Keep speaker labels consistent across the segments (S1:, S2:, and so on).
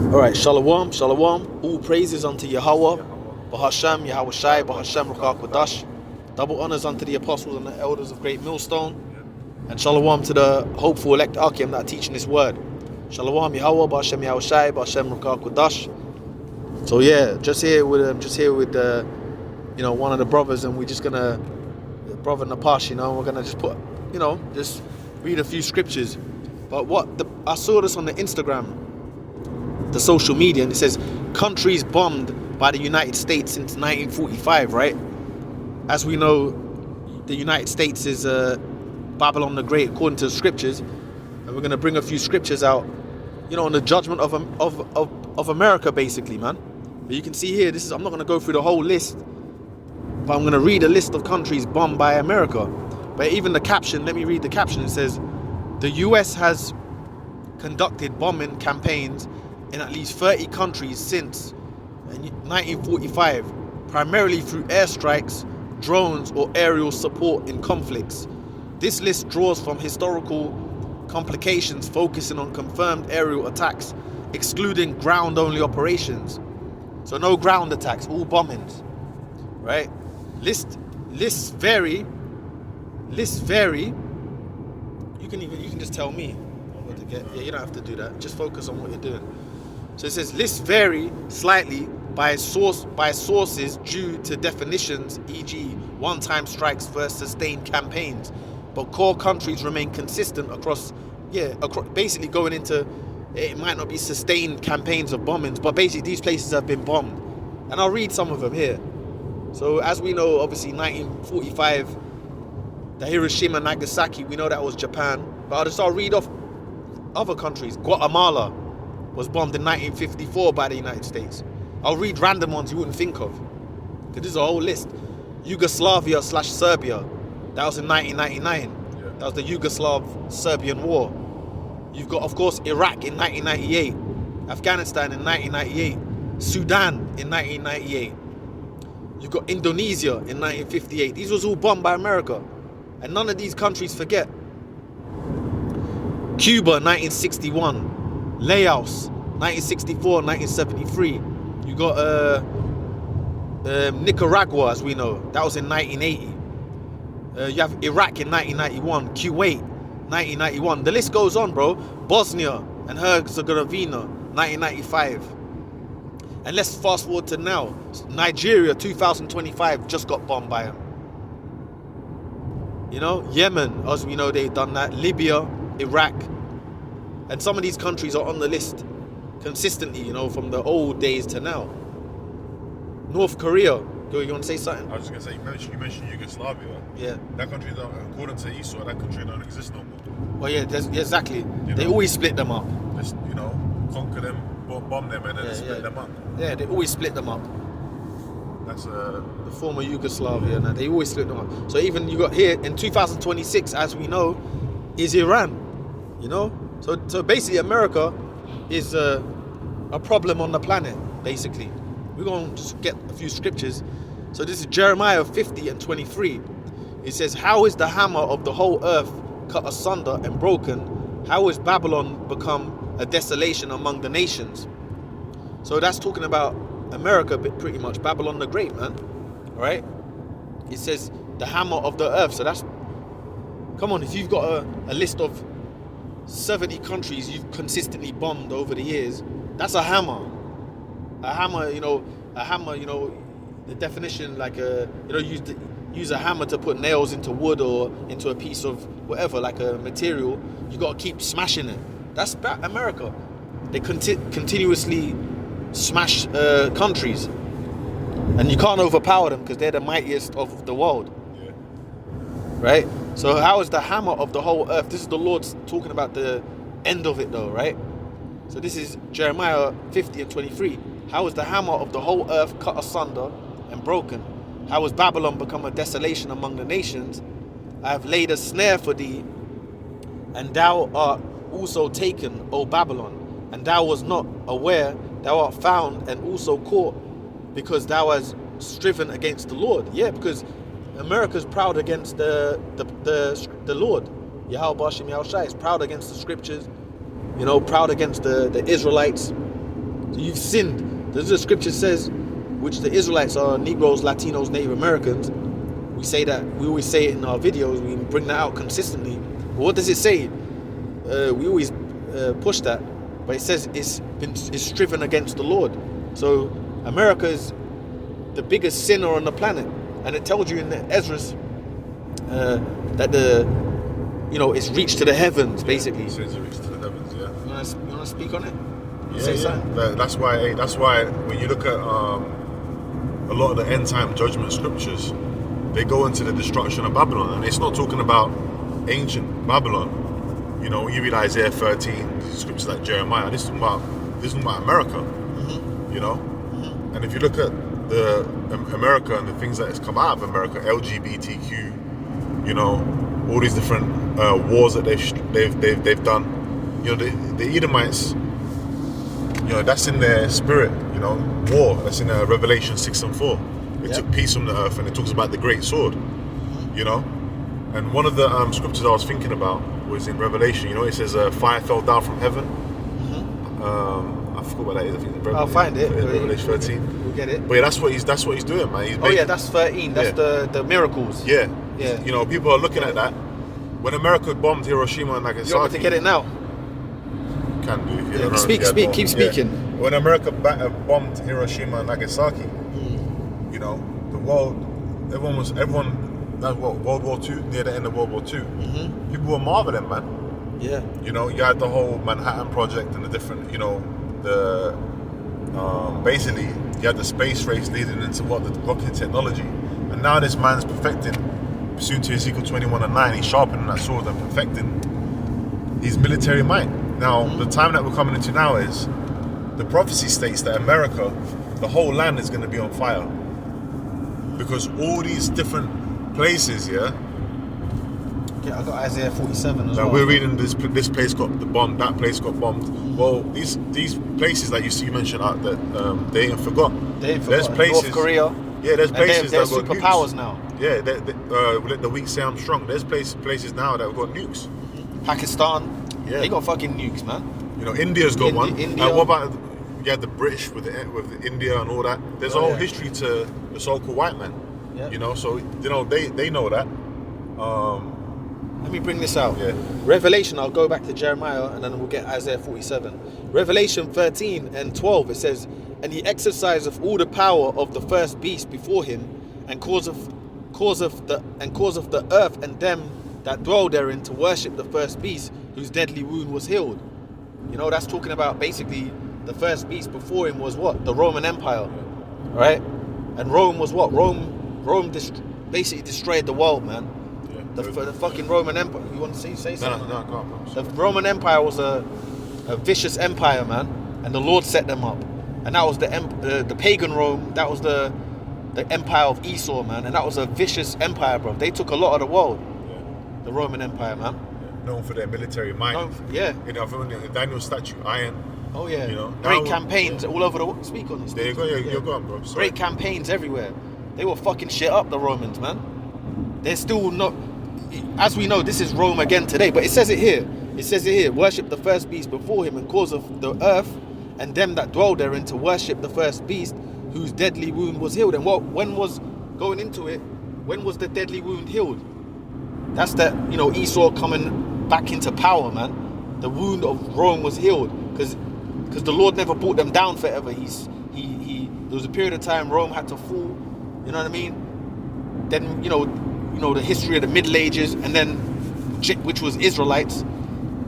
S1: All right, Shalom, Shalom. All praises unto Yahweh, Bahashem, Yahweh Shai, Bahashem, Ruach Kodash. Double honors unto the apostles and the elders of Great Millstone. And Shalom to the hopeful elect Akim that are teaching this word. Shalom, Yahweh, Bahashem, Yahweh Shai, Bahashem, Ruach Kodash. So yeah, just here with one of the brothers, and we're just gonna, brother Napash, we're gonna just put, just read a few scriptures. But I saw this on the Instagram, the social media, and it says countries bombed by the United States since 1945, right? As we know, the United States is Babylon the Great according to the scriptures, and we're going to bring a few scriptures out, on the judgment of America, basically, man. But you can see here, I'm not going to go through the whole list, but I'm going to read a list of countries bombed by America. But even the caption, let me read the caption. It says, the US has conducted bombing campaigns in at least 30 countries since 1945, primarily through airstrikes, drones, or aerial support in conflicts. This list draws from historical complications, focusing on confirmed aerial attacks, excluding ground-only operations. So no ground attacks, all bombings, right? Lists vary. You can just tell me what to get. Yeah, you don't have to do that. Just focus on what you're doing. So it says lists vary slightly by sources due to definitions, e.g., one-time strikes versus sustained campaigns. But core countries remain consistent across basically going into, it might not be sustained campaigns of bombings, but basically these places have been bombed. And I'll read some of them here. So as we know, obviously 1945, the Hiroshima, Nagasaki, we know that was Japan. But I'll read off other countries. Guatemala was bombed in 1954 by the United States. I'll read random ones you wouldn't think of, because this is a whole list. Yugoslavia/Serbia, that was in 1999. Yeah. That was the Yugoslav-Serbian War. You've got, of course, Iraq in 1998, Afghanistan in 1998, Sudan in 1998. You've got Indonesia in 1958. These was all bombed by America, and none of these countries forget. Cuba, 1961. Laos, 1964, 1973. You got Nicaragua, as we know, that was in 1980. You have Iraq in 1991, Kuwait, 1991. The list goes on, bro. Bosnia and Herzegovina, 1995. And let's fast forward to now. Nigeria, 2025, just got bombed by them. Yemen, as we know, they've done that. Libya, Iraq. And some of these countries are on the list consistently, from the old days to now. North Korea. You want to say something?
S2: I was just going to say, you mentioned Yugoslavia.
S1: Yeah.
S2: That country, according to Esau, that country don't exist no more.
S1: Oh yeah, exactly. They always split them up.
S2: Just, conquer them, bomb them, and then split them up.
S1: Yeah, they always split them up.
S2: That's
S1: the former Yugoslavia, and they always split them up. So even you got here, in 2026, as we know, is Iran. So basically America is a problem on the planet, basically. We're going to just get a few scriptures. So this is Jeremiah 50 and 23. It says, how is the hammer of the whole earth cut asunder and broken? How is Babylon become a desolation among the nations? So that's talking about America, pretty much. Babylon the Great, man. All right? It says the hammer of the earth. So that's, come on, if you've got a list of 70 countries you've consistently bombed over the years, that's a hammer. A hammer, the definition, like use a hammer to put nails into wood or into a piece of whatever, like a material. You got to keep smashing it. That's America. They continuously smash countries, and you can't overpower them because they're the mightiest of the world.
S2: Yeah.
S1: Right? So how is the hammer of the whole earth? This is the Lord talking about the end of it, though, right? So this is Jeremiah 50 and 23. How is the hammer of the whole earth cut asunder and broken? How has Babylon become a desolation among the nations? I have laid a snare for thee, and thou art also taken, O Babylon, and thou was not aware. Thou art found and also caught, because thou hast striven against the Lord. Yeah, because America's proud against the Lord. Yahweh Bashem Yahushai is proud against the scriptures, proud against the Israelites. So you've sinned. The scripture says, which the Israelites are Negroes, Latinos, Native Americans. We always say it in our videos. We bring that out consistently. But what does it say? We always push that, but it says it's striven against the Lord. So America is the biggest sinner on the planet, and it tells you in the Ezra's that it's reached to the heavens, basically.
S2: It says it reached to the heavens. Yeah.
S1: You wanna speak on it?
S2: Yeah. That's why when you look at a lot of the end time judgment scriptures, they go into the destruction of Babylon, and it's not talking about ancient Babylon. You know, when you read Isaiah 13, the scriptures like Jeremiah, this is about America.
S1: Mm-hmm.
S2: You know,
S1: Mm-hmm.
S2: and if you look at the America and the things that has come out of America, LGBTQ, you know, all these different wars that they've done. You know, the Edomites, you know, that's in their spirit. You know, war. That's in Revelation 6 and 4. It took peace from the earth, and it talks about the great sword. You know, and one of the scriptures I was thinking about was in Revelation. You know, it says fire fell down from heaven. I forgot what that is. I think
S1: I'll find it.
S2: Revelation 13.
S1: We'll get it.
S2: But yeah, that's what he's doing, man.
S1: That's 13. That's the miracles.
S2: Yeah.
S1: Yeah.
S2: You know, people are looking at that. When America bombed Hiroshima and Nagasaki.
S1: You want me to get it now?
S2: Can do. If you
S1: Yeah,
S2: don't know,
S1: speak,
S2: if you had
S1: keep
S2: more.
S1: speaking.
S2: Yeah. When America bombed Hiroshima and Nagasaki, you know, the world, that's what, World War II, near the end of World War II.
S1: Mm-hmm.
S2: People were marveling, man.
S1: Yeah.
S2: You know, you had the whole Manhattan Project and the different, you know, basically, you had the space race leading into the rocket technology. And now this man's perfecting, pursuant to Ezekiel 21:9, he's sharpening that sword and perfecting his military might. Now, the time that we're coming into now is, the prophecy states that America, the whole land is going to be on fire. Because all these different places,
S1: Yeah, I got Isaiah 47 as
S2: now
S1: well.
S2: we're reading this place got bombed, that place got bombed. Well, these places that you mentioned out that they ain't forgot.
S1: They ain't
S2: There's
S1: forgotten.
S2: places.
S1: North Korea.
S2: Yeah, there's places
S1: They're
S2: that got
S1: superpowers
S2: nukes.
S1: now.
S2: Yeah, let the weak say I'm strong. There's places now that have got nukes.
S1: Pakistan.
S2: Yeah.
S1: They got fucking nukes, man.
S2: You know, India's got one.
S1: India.
S2: And what about the British with India and all that? There's a whole history to the so-called white man.
S1: Yeah.
S2: You know, so you know they know that.
S1: Let me bring this out.
S2: Yeah.
S1: Revelation, I'll go back to Jeremiah and then we'll get Isaiah 47. Revelation 13 and 12, it says, and he exerciseth all the power of the first beast before him, and causeth the earth and them that dwell therein to worship the first beast, whose deadly wound was healed. You know, that's talking about basically the first beast before him was what? The Roman Empire. Right? And Rome was what? Rome basically destroyed the world, man. The fucking Roman Empire. You want to say something?
S2: No, go on.
S1: The Roman Empire was a vicious empire, man, and the Lord set them up. And that was the pagan Rome. That was the empire of Esau, man, and that was a vicious empire, bro. They took a lot of the world.
S2: Yeah.
S1: The Roman Empire, man.
S2: Yeah. Known for their military might.
S1: Yeah.
S2: You know, Daniel's statue, iron.
S1: Oh yeah.
S2: You know,
S1: great campaigns all over the world. Speak on this.
S2: There you go. Yeah, you're gone, bro. Sorry.
S1: Great campaigns everywhere. They were fucking shit up, the Romans, man. They're still not. As we know, this is Rome again today, but it says it here. It says it here. Worship the first beast before him, and cause of the earth and them that dwell therein to worship the first beast, whose deadly wound was healed. And when was going into it? When was the deadly wound healed? That's that, you know, Esau coming back into power, man. The wound of Rome was healed because the Lord never brought them down forever. There was a period of time Rome had to fall. You know what I mean? Then you know the history of the Middle Ages, and then which was Israelites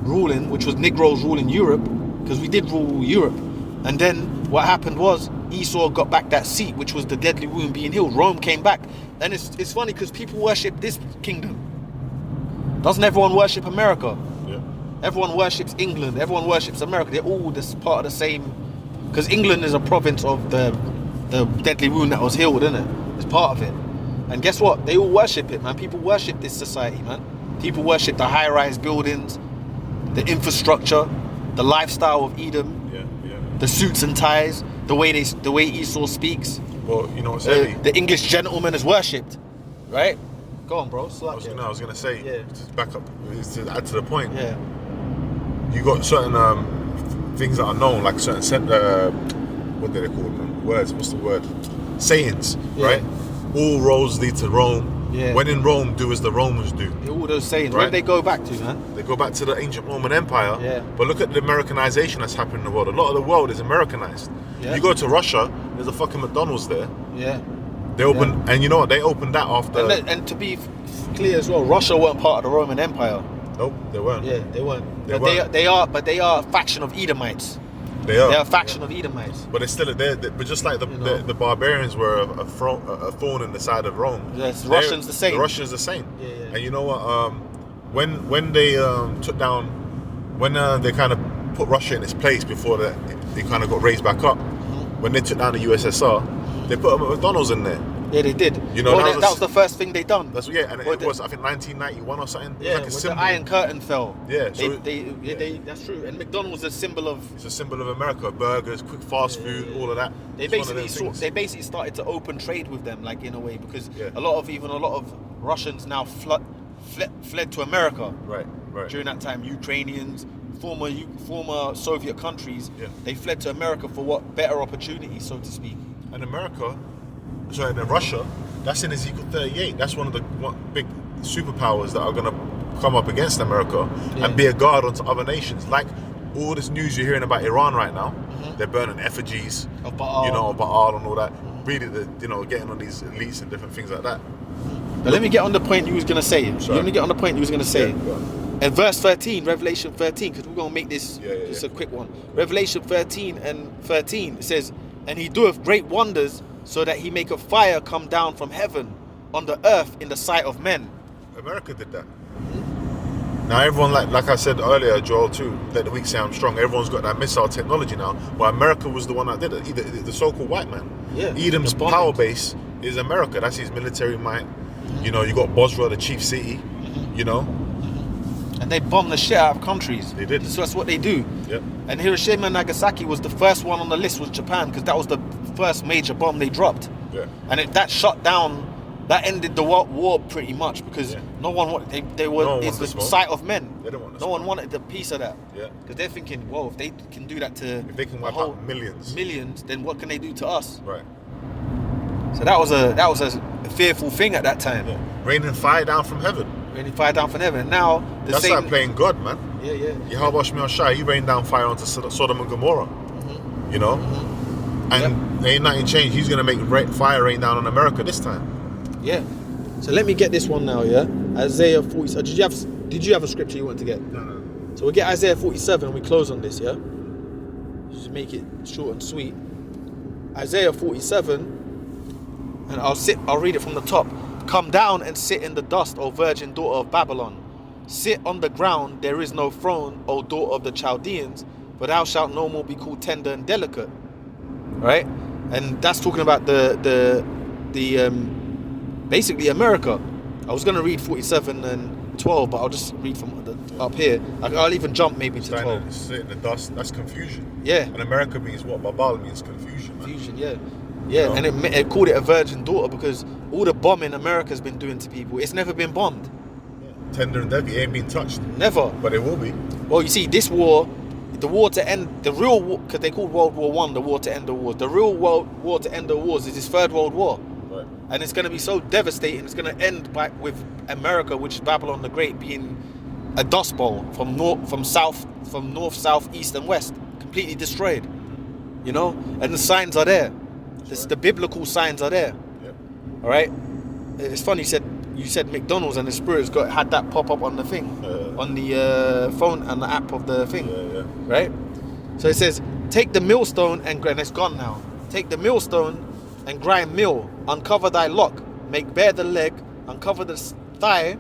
S1: ruling, which was Negroes ruling Europe, because we did rule Europe. And then what happened was Esau got back that seat, which was the deadly wound being healed. Rome came back, and it's funny because people worship this kingdom. Doesn't everyone worship America?
S2: Yeah.
S1: Everyone worships England. Everyone worships America. They're all this part of the same, because England is a province of the deadly wound that was healed, isn't it? It's part of it. And guess what? They all worship it, man. People worship this society, man. People worship the high-rise buildings, the infrastructure, the lifestyle of Edom, the suits and ties, the way Esau speaks.
S2: Well, you know what's heavy?
S1: The English gentleman is worshipped, right? Go on, bro.
S2: I was gonna say,
S1: Yeah.
S2: to back up, to add to the point.
S1: Yeah.
S2: You got certain things that are known, like certain what do they call them? Words. What's the word? Sayings, right? All roads lead to Rome.
S1: Yeah.
S2: When in Rome, do as the Romans do.
S1: All those sayings.
S2: Right.
S1: Where they go back to, man?
S2: They go back to the ancient Roman Empire.
S1: Yeah.
S2: But look at the Americanization that's happened in the world. A lot of the world is Americanized.
S1: Yeah.
S2: You go to Russia, there's a fucking McDonald's there.
S1: Yeah.
S2: They opened, and you know what? They opened that after.
S1: And to be clear as well, Russia weren't part of the Roman Empire.
S2: Nope, they weren't.
S1: Yeah, they weren't.
S2: They
S1: But
S2: weren't.
S1: they are a faction of Edomites.
S2: They are.
S1: They're a faction of Edomites.
S2: But it's still there. But just like
S1: You know.
S2: the barbarians were a thorn in the side of Rome.
S1: Yes, the Russians the same.
S2: The Russians the same.
S1: Yeah, yeah.
S2: And you know what? When they took down, when they kind of put Russia in its place before they kind of got raised back up.
S1: Mm-hmm.
S2: When they took down the USSR, they put a McDonald's in there.
S1: Yeah, they did.
S2: You know,
S1: that was the first thing they done.
S2: That's and
S1: Well,
S2: it was, I think, 1991 or something.
S1: Yeah,
S2: It was like a
S1: when
S2: symbol.
S1: the Iron Curtain fell.
S2: Yeah, so
S1: that's true. And McDonald's is a symbol of.
S2: It's a symbol of America. Burgers, quick fast food, all of that.
S1: They
S2: It's one of them
S1: basically
S2: things.
S1: started to open trade with them, like in a way, because
S2: Yeah.
S1: a lot of Russians now fled to America.
S2: Right.
S1: During that time, Ukrainians, former Soviet countries,
S2: Yeah.
S1: they fled to America for what better opportunities, so to speak.
S2: And and Russia, that's in Ezekiel 38. That's one of the big superpowers that are going to come up against America and be a guard onto other nations. Like all this news you're hearing about Iran right now, they're burning effigies
S1: Of Baal.
S2: of Baal and all that. Really, getting on these elites and different things like that.
S1: But let me get on the point you was going to say.
S2: Sorry.
S1: Let me get on the point you was going to say.
S2: Yeah, go on.
S1: And verse 13, Revelation 13, because we're going to make this just
S2: yeah.
S1: a quick one. Revelation 13 and 13, it says, "And he doeth great wonders, so that he make a fire come down from heaven on the earth in the sight of men."
S2: America did that. Now everyone, like I said earlier, Joel too, let the weak say I'm strong. Everyone's got that missile technology now, but America was the one that did it. The so-called white man.
S1: Yeah.
S2: Edom's
S1: The bombing.
S2: power base is America. That's his military might. You know, you got Bosra, the chief city. You know,
S1: And they bombed the shit out of countries.
S2: They did.
S1: So that's what they do.
S2: Yep.
S1: And Hiroshima and Nagasaki was the first one on the list, was Japan, because that was the first major bomb they dropped.
S2: Yeah.
S1: And that shut down, that ended the war pretty much, because no one wanted, they were,
S2: No one
S1: it's
S2: wanted
S1: the
S2: to smoke.
S1: sight of men.
S2: They didn't want to
S1: No one
S2: smoke.
S1: wanted a piece of that.
S2: Yeah.
S1: Because they're thinking, whoa, if they can do that to
S2: If they can
S1: the
S2: wipe
S1: whole
S2: out millions.
S1: then what can they do to us?
S2: Right.
S1: So that was a fearful thing at that time.
S2: Yeah. Raining fire down from heaven.
S1: Really fire down from heaven. And now the
S2: That's
S1: same.
S2: like playing God, man.
S1: Yeah, yeah.
S2: Yahweh Shemel Shai, he rained down fire onto Sodom and Gomorrah. You know? And there ain't nothing changed. He's going to make fire rain down on America this time.
S1: Yeah. So let me get this one now, yeah? Isaiah 47. Did you have a scripture you want to get?
S2: No.
S1: So we'll get Isaiah 47 and we close on this, yeah? Just make it short and sweet. Isaiah 47, and I'll read it from the top. "Come down and sit in the dust, O virgin daughter of Babylon. Sit on the ground, there is no throne, O daughter of the Chaldeans, for thou shalt no more be called tender and delicate." Right? And that's talking about the basically America. I was going to read 47 and 12, but I'll just read from up here. I'll even jump maybe to 12.
S2: Sit in the dust, that's confusion.
S1: Yeah.
S2: And America means what? Babal means confusion. Man.
S1: Confusion, yeah. Yeah,
S2: You know?
S1: and it called it a virgin daughter because all the bombing America's been doing to people, it's never been bombed.
S2: Tender and delicate, it ain't been touched.
S1: Never.
S2: But it will be.
S1: Well, you see, this war, the war to end, the real war, because they called World War One the war to end the wars. The real war to end the wars is this Third World War.
S2: Right.
S1: And it's going to be so devastating. It's going to end with America, which is Babylon the Great, being a dust bowl from north, south, east, and west, completely destroyed. You know, and the signs are there. The biblical signs are there.
S2: Yep.
S1: All right. It's funny you said McDonald's, and the Spirit's had that pop up on the thing, on the phone and the app of the thing.
S2: Yeah.
S1: Right. So it says, "Take the millstone and it's gone now. Take the millstone and grind mill, uncover thy lock, make bare the leg, uncover the thigh,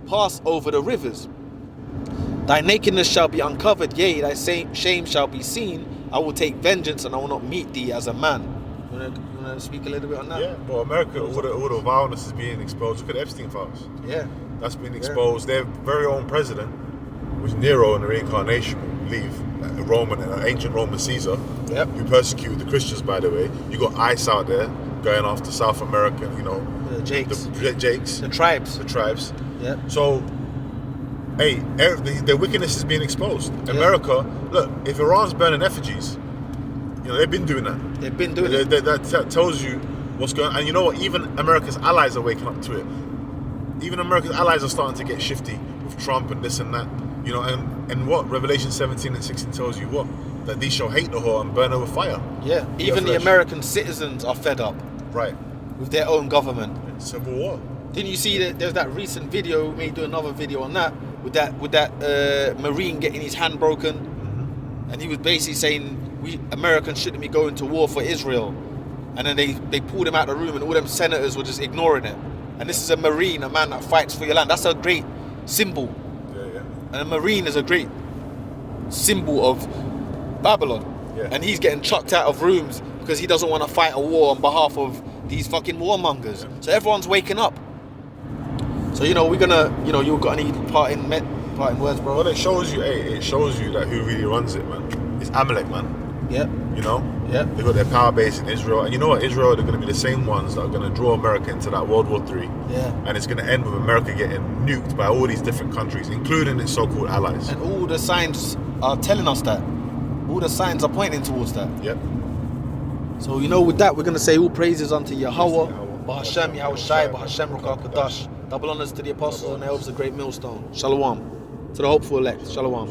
S1: pass over the rivers. Thy nakedness shall be uncovered, yea, thy shame shall be seen. I will take vengeance, and I will not meet thee as a man." You want to speak a little bit on that?
S2: Yeah, but America, all the violence is being exposed. Look at the Epstein files.
S1: Yeah.
S2: That's been exposed. Their very own president, was Nero in the reincarnation, I believe, an ancient Roman Caesar,
S1: Yep.
S2: who persecuted the Christians, by the way. You got ICE out there going after South American,
S1: The Jakes.
S2: the Jakes,
S1: The tribes.
S2: the tribes.
S1: Yep.
S2: So hey, their wickedness is being exposed. America, look, if Iran's burning effigies, you know, they've been doing that.
S1: They've been doing it.
S2: That tells you what's going on. And you know what? Even America's allies are waking up to it. Even America's allies are starting to get shifty with Trump and this and that. You know, and what? Revelation 17 and 16 tells you what? That these shall hate the whore and burn over fire.
S1: Yeah. Even the American citizens are fed up.
S2: Right.
S1: With their own government.
S2: Civil war.
S1: Didn't you see that there's that recent video, we may do another video on that, with that Marine getting his hand broken?
S2: Mm-hmm.
S1: And he was basically saying we Americans shouldn't be going to war for Israel. And then they pulled him out of the room and all them senators were just ignoring it. And this is a Marine, a man that fights for your land. That's a great symbol.
S2: Yeah.
S1: And a Marine is a great symbol of Babylon.
S2: Yeah.
S1: And he's getting chucked out of rooms because he doesn't want to fight a war on behalf of these fucking warmongers. Yeah. So everyone's waking up. So, you know, we're gonna, you know, you got any parting words, bro?
S2: Well, it shows you that who really runs it, man. It's Amalek, man.
S1: Yeah.
S2: You know?
S1: Yeah.
S2: They got their power base in Israel. And you know what? Israel, they're going to be the same ones that are going to draw America into that World War III.
S1: Yeah.
S2: And it's going to end with America getting nuked by all these different countries, including its so-called allies.
S1: And all the signs are telling us that. All the signs are pointing towards that.
S2: Yep.
S1: So, you know, with that, we're going to say all praises unto Yahweh, Bahashem, Yahweh Shai, Bahashem, Ruach HaKodesh. Double honors to the apostles and the elders of the great millstone. Shalom. To the hopeful elect. Shalom.